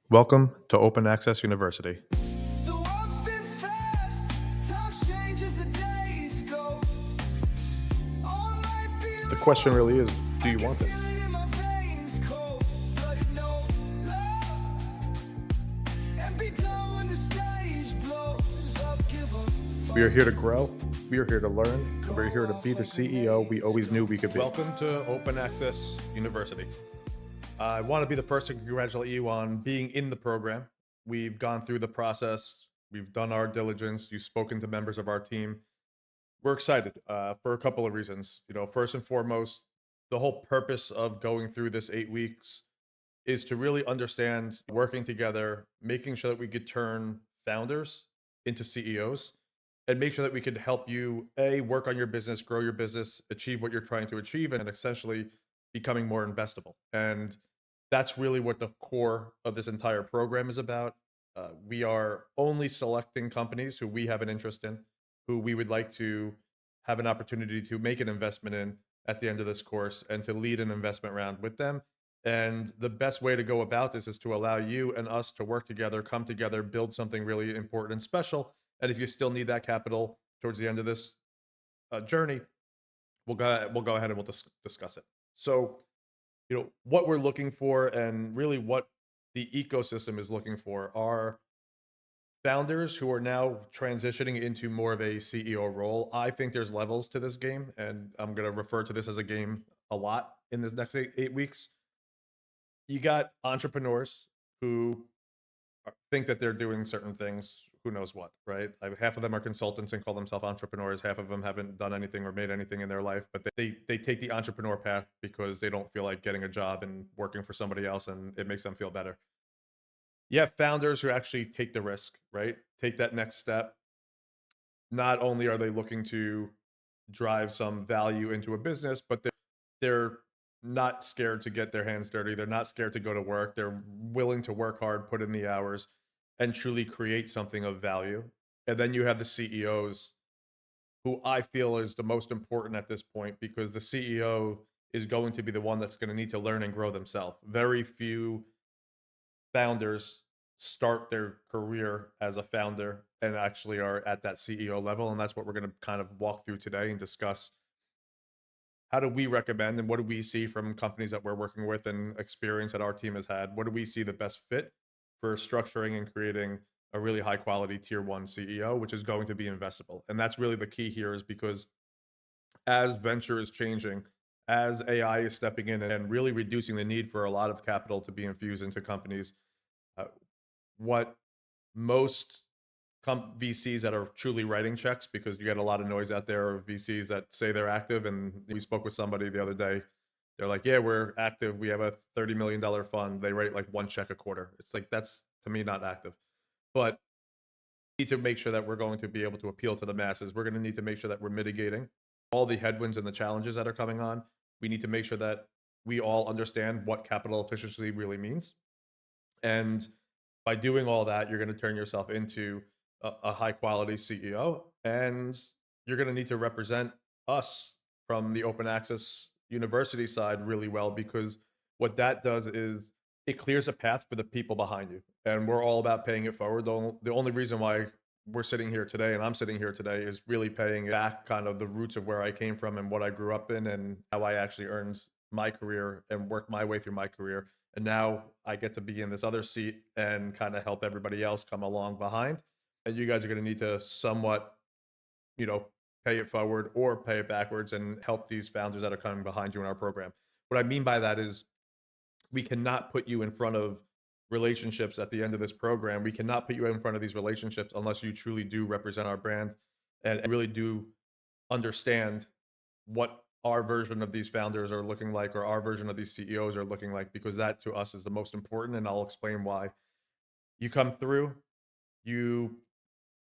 Welcome to Open Access University. The world spins fast, time changes, the days go. All might be The question wrong. really is, do I you can want feel this? it in my veins, cold blooded, no love. And be done when the stage blows up. Give a We are fuck. here to grow, we are here to learn, and we're Go here to off be the like CEO we grenades, always go. knew we could be. Welcome to Open Access University. I want to be the first to congratulate you on being in the program. We've gone through the process, we've done our diligence, you've spoken to members of our team. We're excited for a couple of reasons. First and foremost, the whole purpose of going through this 8 weeks is to really understand working together, making sure that we could turn founders into CEOs and make sure that we could help you work on your business, grow your business, achieve what you're trying to achieve, and essentially becoming more investable. And that's really what the core of this entire program is about. We are only selecting companies who we have an interest in, who we would like to have an opportunity to make an investment in at the end of this course and to lead an investment round with them. And the best way to go about this is to allow you and us to work together, come together, build something really important and special. And if you still need that capital towards the end of this journey, we'll go ahead and we'll discuss it. So, what we're looking for, and really what the ecosystem is looking for, are founders who are now transitioning into more of a CEO role. I think there's levels to this game, and I'm going to refer to this as a game a lot in this next 8 weeks. You got entrepreneurs who think that they're doing certain things, who knows what, right? Half of them are consultants and call themselves entrepreneurs. Half of them haven't done anything or made anything in their life, but they take the entrepreneur path because they don't feel like getting a job and working for somebody else, and it makes them feel better. You have founders who actually take the risk, right? Take that next step. Not only are they looking to drive some value into a business, but they're not scared to get their hands dirty. They're not scared to go to work. They're willing to work hard, put in the hours, and truly create something of value. And then you have the CEOs, who I feel is the most important at this point, because the CEO is going to be the one that's going to need to learn and grow themselves. Very few founders start their career as a founder and actually are at that CEO level. And that's what we're going to kind of walk through today and discuss. How do we recommend, and what do we see from companies that we're working with and experience that our team has had? What do we see the best fit for structuring and creating a really high quality tier one CEO, which is going to be investable? And that's really the key here, is because as venture is changing, as AI is stepping in and really reducing the need for a lot of capital to be infused into companies, uh, what most VCs that are truly writing checks, because you get a lot of noise out there of VCs that say they're active. And we spoke with somebody the other day. They're like, "Yeah, we're active. We have a $30 million fund." They write like one check a quarter. It's like, that's to me not active. But we need to make sure that we're going to be able to appeal to the masses. We're going to need to make sure that we're mitigating all the headwinds and the challenges that are coming on. We need to make sure that we all understand what capital efficiency really means, and by doing all that, you're going to turn yourself into a high quality CEO. And you're going to need to represent us from the open access university side really well, because what that does is it clears a path for the people behind you. And we're all about paying it forward. The only reason why we're sitting here today and I'm sitting here today is really paying back kind of the roots of where I came from and what I grew up in and how I actually earned my career and worked my way through my career. And now I get to be in this other seat and kind of help everybody else come along behind. And you guys are going to need to somewhat, you know, pay it forward or pay it backwards and help these founders that are coming behind you in our program. What I mean by that is, we cannot put you in front of relationships at the end of this program. We cannot put you in front of these relationships unless you truly do represent our brand and really do understand what our version of these founders are looking like, or our version of these CEOs are looking like, because that to us is the most important. And I'll explain why. You come through, you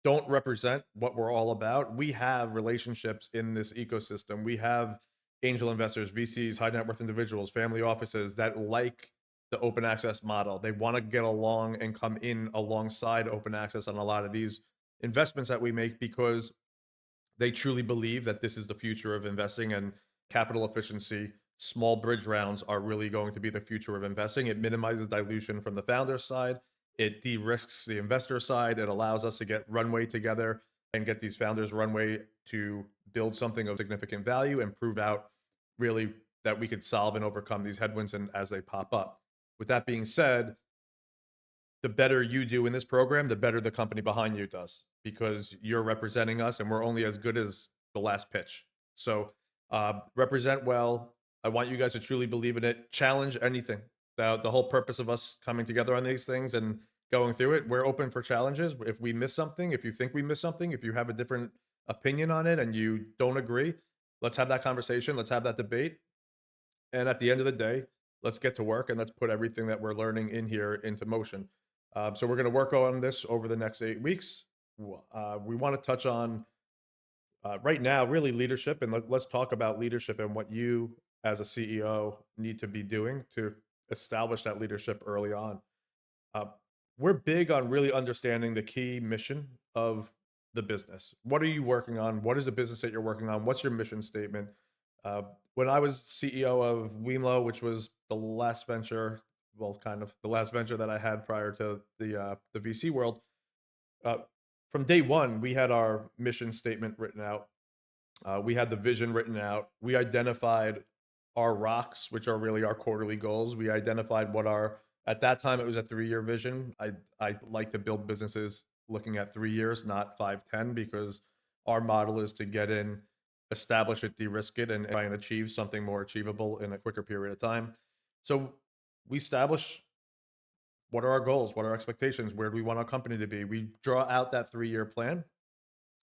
don't represent what we're all about. We have relationships in this ecosystem. We have angel investors, VCs, high net worth individuals, family offices that like the open access model. They want to get along and come in alongside open access on a lot of these investments that we make, because they truly believe that this is the future of investing, and capital efficiency. Small bridge rounds are really going to be the future of investing. It minimizes dilution from the founder's side. It de-risks the investor side. It allows us to get runway together and get these founders runway to build something of significant value and prove out really that we could solve and overcome these headwinds and as they pop up. With that being said, the better you do in this program, the better the company behind you does because you're representing us and we're only as good as the last pitch. So represent well. I want you guys to truly believe in it. Challenge anything. The whole purpose of us coming together on these things and going through it, we're open for challenges. If we miss something, if you think we miss something, if you have a different opinion on it and you don't agree, let's have that conversation. Let's have that debate. And at the end of the day, let's get to work and let's put everything that we're learning in here into motion. So we're going to work on this over the next 8 weeks. We want to touch on right now, really leadership, and let's talk about leadership and what you, as a CEO, need to be doing to establish that leadership early on. Uh, we're big on really understanding the key mission of the business. What are you working on? What is the business that you're working on? What's your mission statement? Uh, when I was CEO of Weemlo, which was the last venture, well, kind of the last venture that I had prior to the VC world, uh, from day one, we had our mission statement written out. We had the vision written out. We identified our rocks, which are really our quarterly goals. We identified what our at that time it was a 3 year vision. I like to build businesses looking at 3 years, not 5, 10, because our model is to get in, establish it, de-risk it, and try and achieve something more achievable in a quicker period of time. So we establish what are our goals, what are our expectations, where do we want our company to be. We draw out that 3 year plan.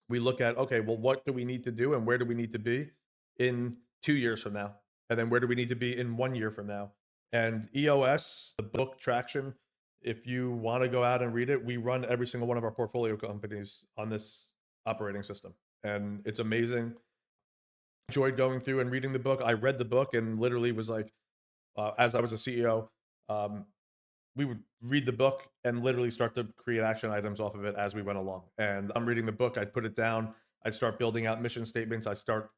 We look at, okay, well, what do we need to do and where do we need to be in 2 years from now? And then where do we need to be in 1 year from now? And EOS, the book Traction, if you want to go out and read it, we run every single one of our portfolio companies on this operating system. And it's amazing. Enjoyed going through and reading the book. I read the book and literally was like, as I was a CEO, um, we would read the book and literally start to create action items off of it as we went along. And I'm reading the book, I'd put it down, I'd start building out mission statements, I start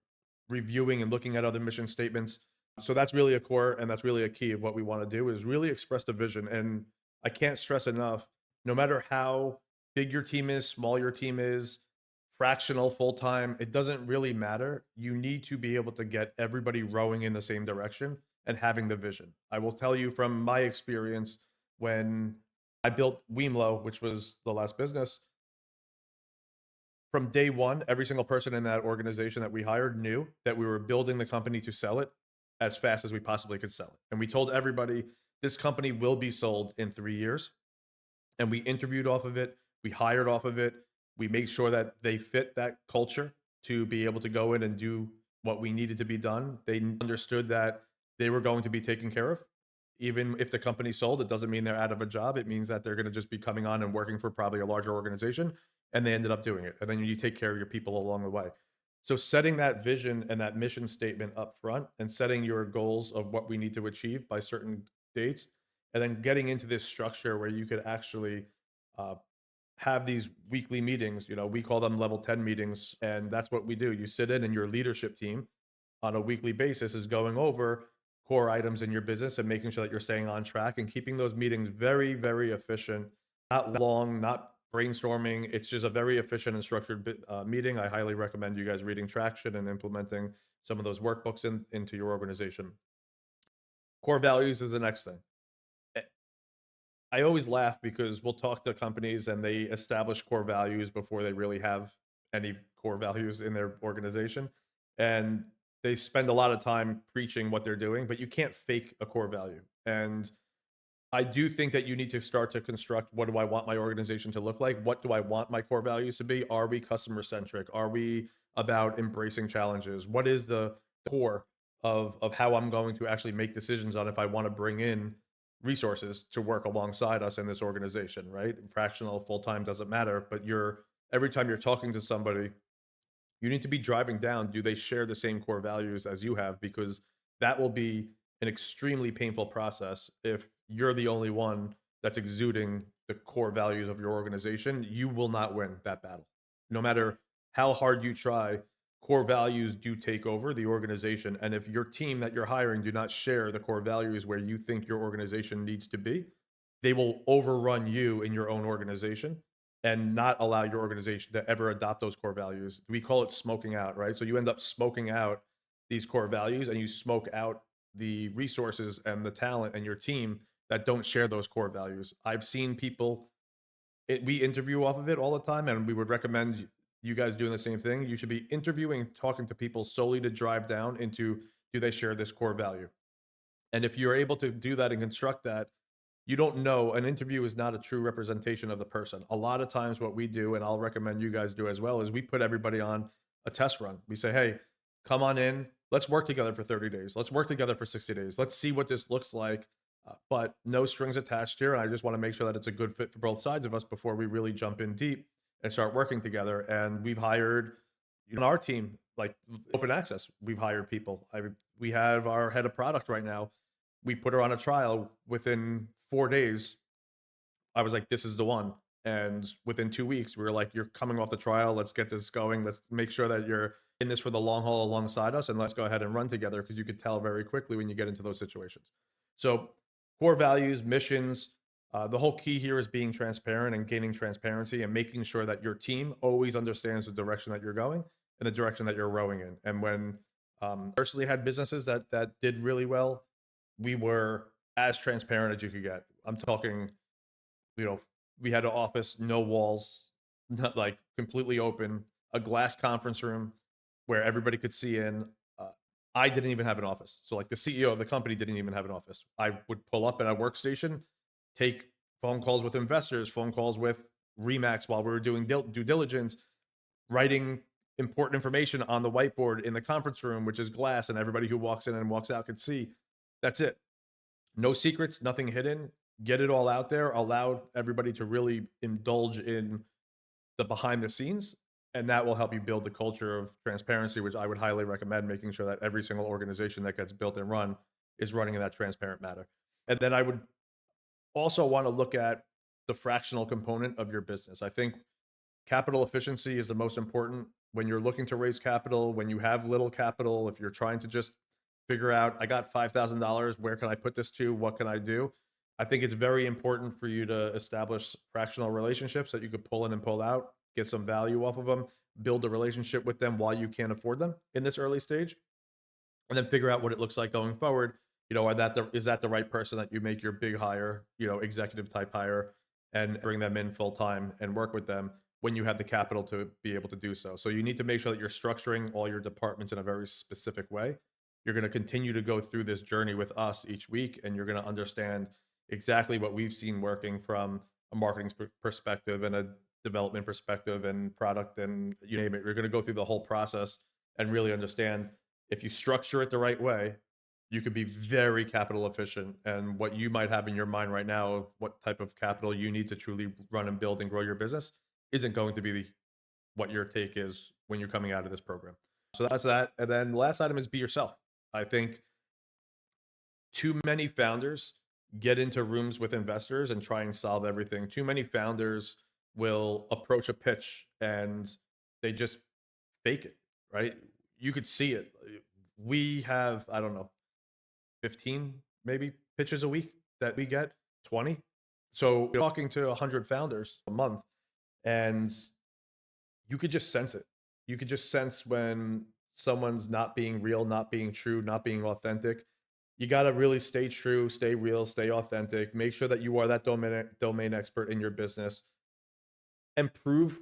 reviewing and looking at other mission statements. So that's really a core and that's really a key of what we want to do is really express the vision. And I can't stress enough, no matter how big your team is, small your team is, fractional, full time, it doesn't really matter. You need to be able to get everybody rowing in the same direction and having the vision. I will tell you from my experience when I built Weemlo, which was the last business, from day one, every single person in that organization that we hired knew that we were building the company to sell it as fast as we possibly could sell it. And we told everybody this company will be sold in 3 years. And we interviewed off of it, we hired off of it, we made sure that they fit that culture to be able to go in and do what we needed to be done. They understood that they were going to be taken care of. Even if the company sold, it doesn't mean they're out of a job. It means that they're going to just be coming on and working for probably a larger organization. And they ended up doing it. And then you take care of your people along the way. So setting that vision and that mission statement up front and setting your goals of what we need to achieve by certain dates, and then getting into this structure where you could actually uh, have these weekly meetings. We call them level 10 meetings. And that's what we do. You sit in and your leadership team on a weekly basis is going over core items in your business and making sure that you're staying on track and keeping those meetings very, very efficient, not long, not brainstorming. It's just a very efficient and structured meeting. I highly recommend you guys reading Traction and implementing some of those workbooks into your organization. Core values is the next thing. Eh, I always laugh because we'll talk to companies and they establish core values before they really have any core values in their organization. And they spend a lot of time preaching what they're doing, but you can't fake a core value. And I do think that you need to start to construct what do I want my organization to look like? What do I want my core values to be? Are we customer centric? Are we about embracing challenges? What is the core of how I'm going to actually make decisions on if I want to bring in resources to work alongside us in this organization, right? Fractional, full time doesn't matter, but you're every time you're talking to somebody, you need to be driving down, do they share the same core values as you have? Because that will be an extremely painful process if you're the only one that's exuding the core values of your organization. You will not win that battle. No matter how hard you try, core values do take over the organization. And if your team that you're hiring do not share the core values where you think your organization needs to be, they will overrun you in your own organization and not allow your organization to ever adopt those core values. We call it smoking out, right? So you end up smoking out these core values and you smoke out the resources and the talent and your team that don't share those core values. I've seen people we interview off of it all the time, and we would recommend you guys doing the same thing. You should be interviewing, talking to people solely to drive down into, do they share this core value? And if you're able to do that and construct that, you don't know. An interview is not a true representation of the person. A lot of times, what we do, and I'll recommend you guys do as well, is we put everybody on a test run. We say, hey, come on in. Let's work together for 30 days. Let's work together for 60 days. Let's see what this looks like. But no strings attached here. And I just want to make sure that it's a good fit for both sides of us before we really jump in deep and start working together. And we've hired, on our team, like open access, we've hired people. We have our head of product right now. We put her on a trial. Within 4 days, I was like, this is the one. And within 2 weeks, we were like, you're coming off the trial. Let's get this going. Let's make sure that you're in this for the long haul alongside us. And let's go ahead and run together, because you could tell very quickly when you get into those situations. So, core values, missions, the whole key here is being transparent and gaining transparency and making sure that your team always understands the direction that you're going and the direction that you're rowing in. And when personally had businesses that did really well, we were as transparent as you could get. I'm talking, you know, we had an office, no walls, not like completely open, a glass conference room where everybody could see in. Uh, I didn't even have an office. So, like, the CEO of the company didn't even have an office. I would pull up at a workstation, take phone calls with investors, phone calls with Remax while we were doing due diligence, writing important information on the whiteboard in the conference room, which is glass, and everybody who walks in and walks out could see. That's it. No secrets, nothing hidden. Get it all out there. Allow everybody to really indulge in the behind the scenes, and that will help you build the culture of transparency, which I would highly recommend, making sure that every single organization that gets built and run is running in that transparent manner. And then I would also want to look at the fractional component of your business. I think capital efficiency is the most important when you're looking to raise capital, when you have little capital, if you're trying to just figure out, I got $5,000, where can I put this to? What can I do? I think it's very important for you to establish fractional relationships that you could pull in and pull out, get some value off of them, build a relationship with them while you can't afford them in this early stage, and then figure out what it looks like going forward. Is that the right person that you make your big hire, executive type hire, and bring them in full time and work with them when you have the capital to be able to do so. So you need to make sure that you're structuring all your departments in a very specific way. You're going to continue to go through this journey with us each week, and you're going to understand exactly what we've seen working from a marketing perspective and a development perspective and product, and you name it. You're going to go through the whole process and really understand, if you structure it the right way, you could be very capital efficient. And what you might have in your mind right now of what type of capital you need to truly run and build and grow your business isn't going to be what your take is when you're coming out of this program. So that's that. And then the last item is be yourself. I think too many founders get into rooms with investors and try and solve everything. Too many founders will approach a pitch and they just fake it, right? You could see it. We have, I don't know, 15 maybe pitches a week that we get, 20. So you're talking to 100 founders a month, and you could just sense it. You could just sense when someone's not being real, not being true, not being authentic. You got to really stay true, stay real, stay authentic. Make sure that you are that domain expert in your business, and prove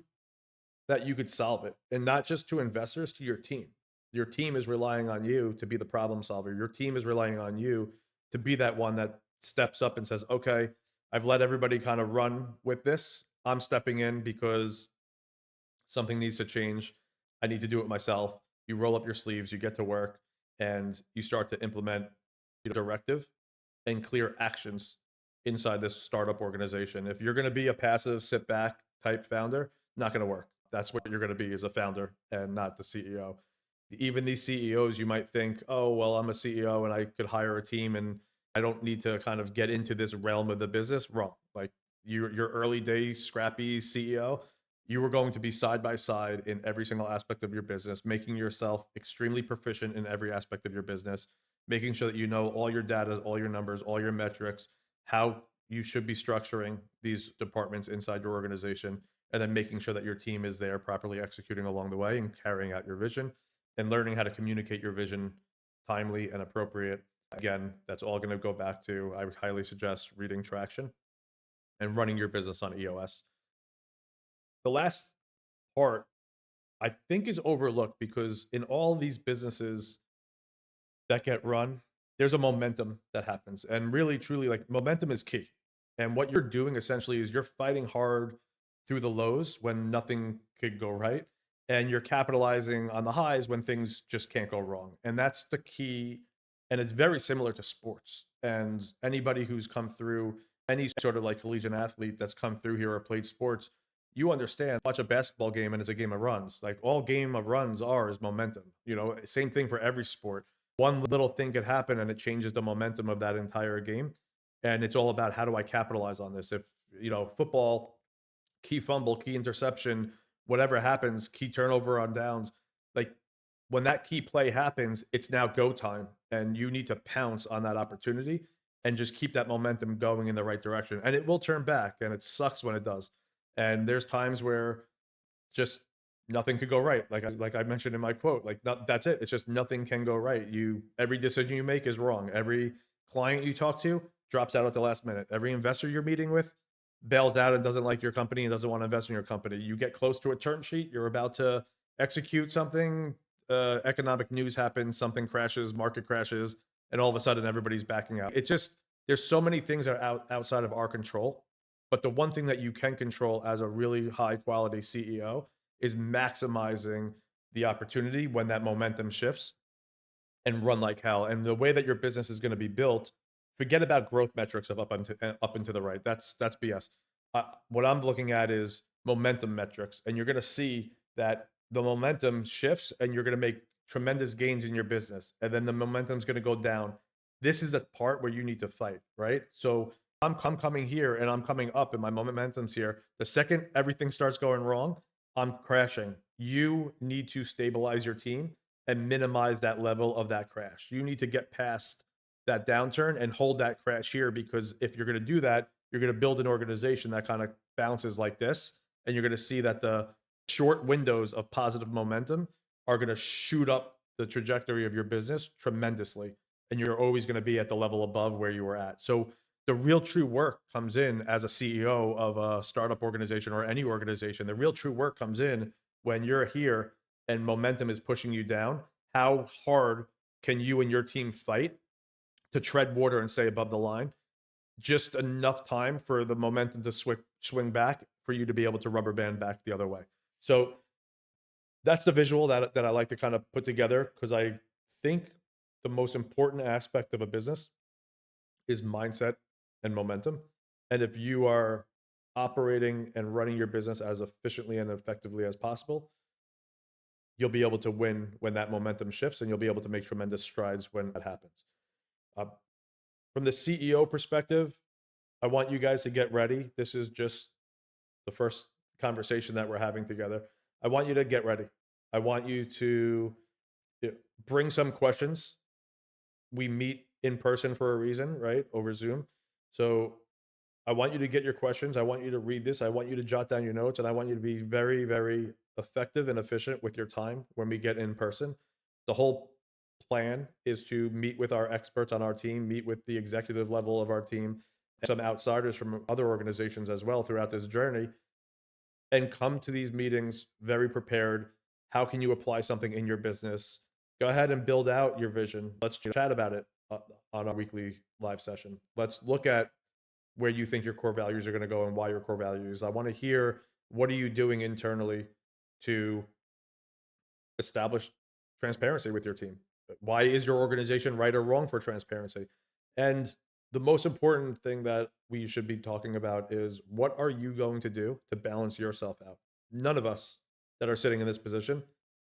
that you could solve it. And not just to investors, to your team. Your team is relying on you to be the problem solver. Your team is relying on you to be that one that steps up and says, okay, I've let everybody kind of run with this. I'm stepping in because something needs to change. I need to do it myself. You roll up your sleeves, you get to work, and you start to implement directive and clear actions inside this startup organization. If you're going to be a passive sit back type founder, not going to work. That's what you're going to be, as a founder and not the CEO. Even these CEOs, you might think, oh, well, I'm a CEO and I could hire a team and I don't need to kind of get into this realm of the business. Wrong. Like, your early day scrappy CEO, you were going to be side by side in every single aspect of your business, making yourself extremely proficient in every aspect of your business, making sure that you know all your data, all your numbers, all your metrics, how you should be structuring these departments inside your organization and then making sure that your team is there properly executing along the way and carrying out your vision and learning how to communicate your vision timely and appropriate. Again, that's all going to go back to, I would highly suggest reading Traction and running your business on EOS. The last part I think is overlooked because in all these businesses that get run, there's a momentum that happens. And really, truly, like momentum is key. And what you're doing essentially is you're fighting hard through the lows when nothing could go right. And you're capitalizing on the highs when things just can't go wrong. And that's the key. And it's very similar to sports. And anybody who's come through any sort of like collegiate athlete that's come through here or played sports, you understand, watch a basketball game and it's a game of runs. Like all game of runs are is momentum. You know, same thing for every sport. One little thing could happen and it changes the momentum of that entire game. And it's all about how do I capitalize on this? If, you know, football, key fumble, key interception, whatever happens, key turnover on downs, like when that key play happens, it's now go time. And you need to pounce on that opportunity and just keep that momentum going in the right direction. And it will turn back and it sucks when it does. And there's times where just nothing could go right. Like I mentioned in my quote, like that's it. It's just nothing can go right. You every decision you make is wrong. Every client you talk to drops out at the last minute. Every investor you're meeting with bails out and doesn't like your company and doesn't want to invest in your company. You get close to a term sheet, you're about to execute something, economic news happens, something crashes, market crashes, and all of a sudden everybody's backing out. It just there's so many things that are outside of our control. But the one thing that you can control as a really high quality CEO is maximizing the opportunity when that momentum shifts and run like hell. And the way that your business is going to be built, forget about growth metrics of up and to the right. That's BS. What I'm looking at is momentum metrics, and you're going to see that the momentum shifts, and you're going to make tremendous gains in your business, and then the momentum is going to go down. This is the part where you need to fight, right? So I'm coming here and I'm coming up, and my momentum's here. The second everything starts going wrong, I'm crashing. You need to stabilize your team and minimize that level of that crash. You need to get past that downturn and hold that crash here because if you're going to do that, you're going to build an organization that kind of bounces like this. And you're going to see that the short windows of positive momentum are going to shoot up the trajectory of your business tremendously. And you're always going to be at the level above where you were at. So the real true work comes in as a CEO of a startup organization or any organization. The real true work comes in when you're here and momentum is pushing you down. How hard can you and your team fight to tread water and stay above the line? Just enough time for the momentum to swing back for you to be able to rubber band back the other way. So that's the visual that I like to kind of put together because I think the most important aspect of a business is mindset and momentum. And if you are operating and running your business as efficiently and effectively as possible, you'll be able to win when that momentum shifts and you'll be able to make tremendous strides when that happens. Uh, from the CEO perspective, I want you guys to get ready. This is just the first conversation that we're having together. I want you to get ready. I want you to bring some questions. We meet in person for a reason, right? Over Zoom. So I want you to get your questions. I want you to read this. I want you to jot down your notes and I want you to be very, very effective and efficient with your time when we get in person. The whole plan is to meet with our experts on our team, meet with the executive level of our team, and some outsiders from other organizations as well throughout this journey, and come to these meetings very prepared. How can you apply something in your business? Go ahead and build out your vision. Let's chat about it on our weekly live session. Let's look at where you think your core values are going to go and why your core values. I want to hear what are you doing internally to establish transparency with your team? Why is your organization right or wrong for transparency? And the most important thing that we should be talking about is what are you going to do to balance yourself out? None of us that are sitting in this position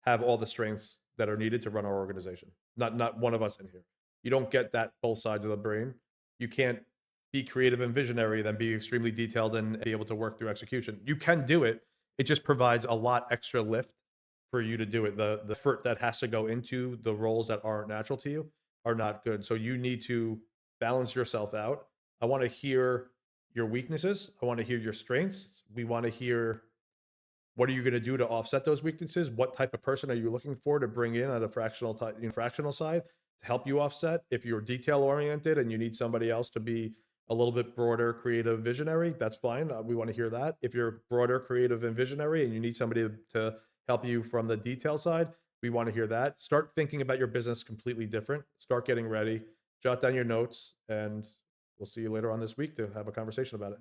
have all the strengths that are needed to run our organization. Not one of us in here. You don't get that both sides of the brain. You can't be creative and visionary, then be extremely detailed and be able to work through execution. You can do it. It just provides a lot extra lift for you to do it. The effort that has to go into the roles that aren't natural to you are not good. So you need to balance yourself out. I want to hear your weaknesses. I want to hear your strengths. We want to hear what are you going to do to offset those weaknesses? What type of person are you looking for to bring in on a fractional side to help you offset? If you're detail oriented and you need somebody else to be a little bit broader, creative, visionary, that's fine. We want to hear that. If you're broader, creative, and visionary, and you need somebody to help you from the detail side, we want to hear that. Start thinking about your business completely different. Start getting ready. Jot down your notes, and we'll see you later on this week to have a conversation about it.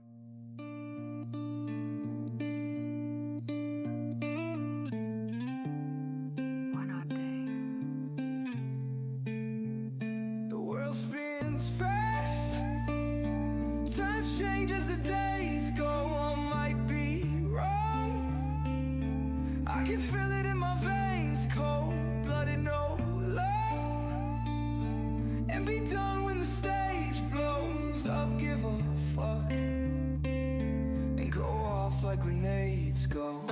One odd day. The world spins fast. Time changes, the days go on, might be wrong. I can feel it in my veins, cold-blooded, no love. And be done when the stage blows up, give a fuck. And go off like grenades go.